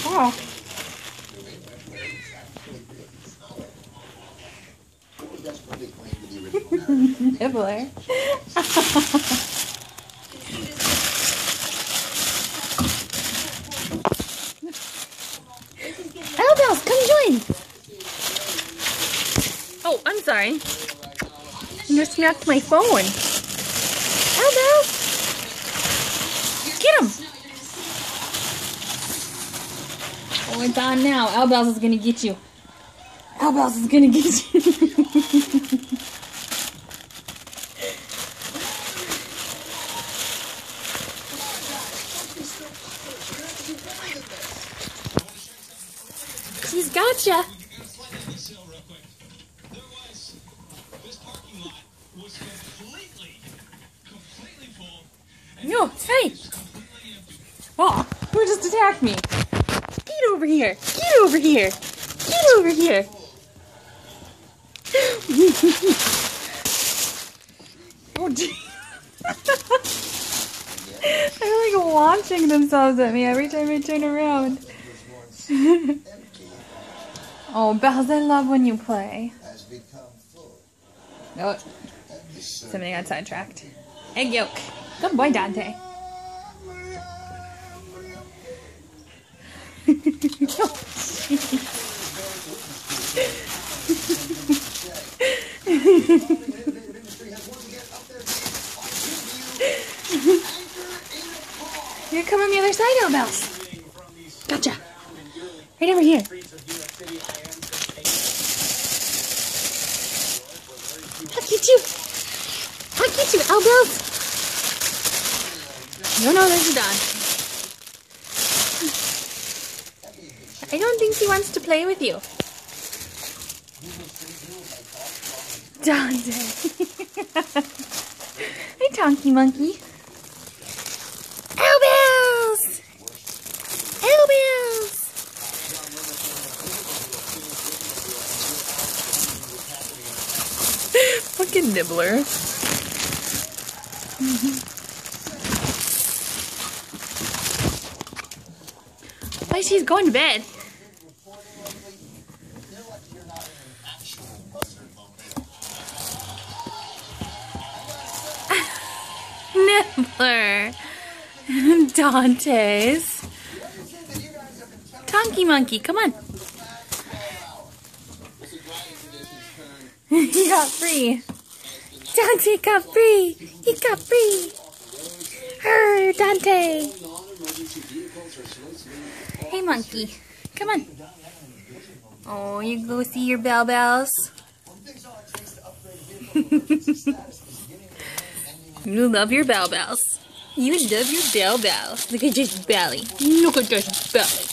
Oh. Nibbler. Elbels, come join. Oh, I'm sorry. You just knocked my phone. Elbels, get him. Oh, it's on now. Elbels is gonna get you. Elbels is gonna get you. She's gotcha. No, hey! Oh, who just attacked me? Get over here! Get over here! Get over here! Oh, they're like launching themselves at me every time I turn around. Oh, Bells, I love when you play. Oh, somebody got sidetracked. Egg yolk. Good boy, Dante. You're coming on the other side now, Bells. Gotcha. Right over here. I'll get you. I'll get you, Elbels. No, there's a dog. I don't think she wants to play with you. Dante. Hey, Tonky Monkey. Elbels! Elbels! Fucking nibbler. Why, she's going to bed. Nibbler. Dante's. Tonky Monkey, come on. He got free. Dante got free. He got free. Her, Dante. Hey, monkey. Come on. Oh, you go see your Bells. You love your Bells. You love your Bells. Look at this belly. Look at this belly.